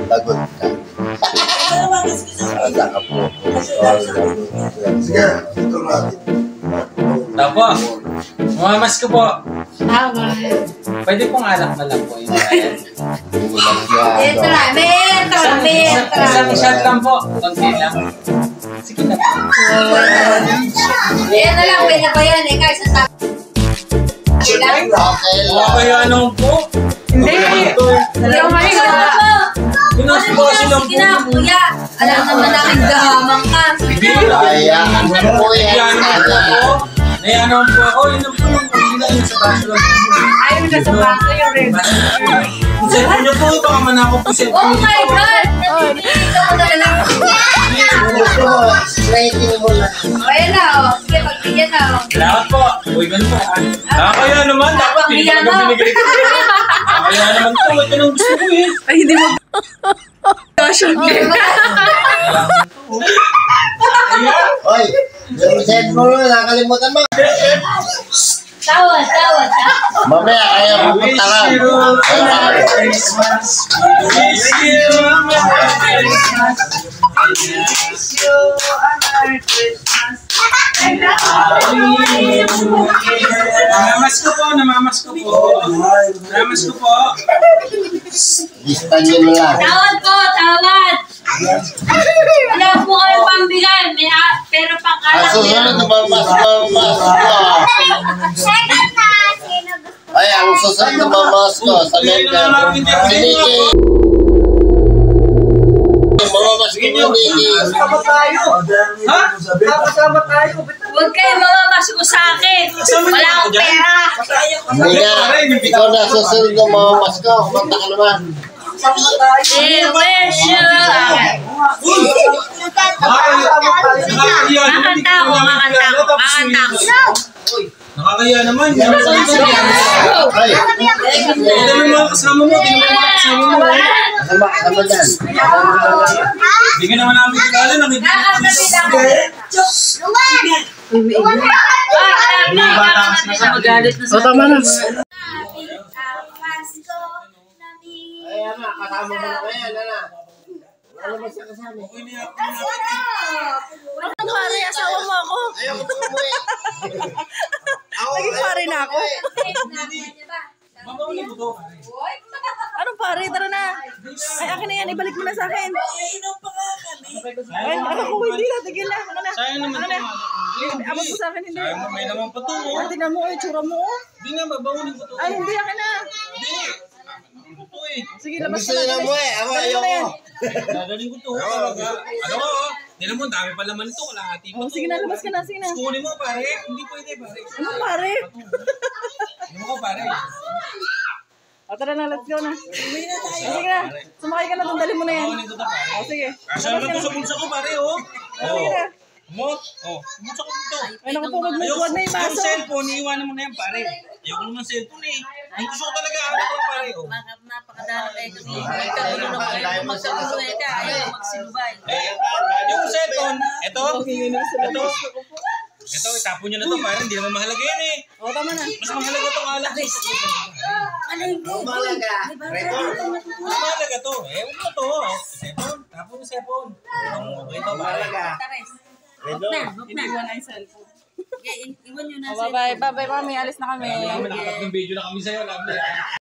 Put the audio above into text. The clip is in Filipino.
Lagot ka. Ada ka po. Sige, ito natin. Tapo. Mamamas ko po. Tama. Pwede pong alak na lang po. Ito na, Isang shot lang po. Konti lang. Sige na po. Ayan na lang, pwede ba yan? Ikaw, isang tap. Okay lang? Okay lang. Kaya anong po? Hindi. Hindi ako maniwala mo. Pinas po kasi lang Sige na, kuya. Alam naman namin gahamang ka. Kaya, ano po yan? Nayanon po ako. Yun ang po yung pagkina yun sa baso lang. Ayun ka sa baso yung red. Kung sa'yo nyo po, baka manakot po siya. Oh my God! Nandito ko na lang. Gusto mo, straighting mo lang. Ayan na, oh. Sige, pagbigyan na, oh. Salamat po. Uy, ganun po. Kaya naman. Dapat hindi ko naman binigay ko. Kaya naman po. Ito nang gusto ko eh. Ay, hindi mo. Gosh, okay. Oy, yung cellphone mo, nakalimutan mo. Tawad. Mamaya, kaya pupunta ka. Christmas. Wish you a Merry Christmas. Wish you a Merry Christmas. Namamas ko po. Lista nyo na lang. Tawad po, tawad. Wala po kayo pambigay. Pero pang-alak Susunod na mamas. Ay, ang susunod na mamas ko sa member. Si Nikki. Mamamas ko po, Nikki. Huwag kayo mamamasuko sa akin. Wala akong pera. Hindi nga, ikaw na susunod na mamamas ko. Kumanta ka naman. I wish you Makanta ako. Nakakaya naman. Ay, Tingnan mo yung mga kasama mo. kasama dyan. Hindi ka naman namin kilala. Magalit na O, tama na. Ay, ama, kasama mo na kayan, ana. Wala naman siya kasama. Ano pare, asawa mo ako? Ayaw ko umuwi. Naging pare na ako. Mamauli mo to. Anong pare? Tara na. Ay, akin na yan. Ibalik mo na sa akin. Ay, ako hindi na. Tigil na. Ano na? Sayang naman Ano na? ito. Abot mo sa akin, hindi. Sayang mo, may naman pa to. Ay, tingnan mo. Ay, tsura mo. Hindi na, babaulin ko to. Ay, hindi. Akin na. Hindi. Ano to eh. Sige, labas Gusto ka nyo na. na umuwi. Ako, Dali ayaw mo na yan. ko. Dadaling ko to. Talaga. Ano ko? Tignan mo, dami pa laman ito. Kalahati pa Oh, to. sige na, labas ka na. Sige na. Kunin mo, pare. Hindi pwede, pare. Anong pare? Ano ko, pare? O, tara na. Let's go na. Sige na. Sumakay ka na doon. Dali mo na yan. Babaulin ko to, pare. O, sige. Kasya naman to sa bulsa ko, pare, oh. Sige na. Mo? Oh, bulsa ko dito. Ay, naku po. Huwag na yung Yung baso. cellphone, iiwanan mo na yan, pare. Ayoko naman cellphone eh. Ang gusto ko talaga, ano ko, pare, oh. Napakadala kayo kasi magkagulo na kayo. Magkagulo ka, ayaw magsilubay. Yung cellphone, ito, itapon nyo na to, pare, hindi naman mahalaga yan eh. O, tama na. Mas mahalaga itong alak. Malaga. Record. Mas mahalaga to. Huwag mo to. Cellphone, tapon yung cellphone. Okay to, pare. Huwag na. Iwan na yung cellphone. Iwan nyo na O, bye-bye. Bye-bye, mami. Alis na kami. Nakakat ng video na kami sa'yo. Alam mo yan.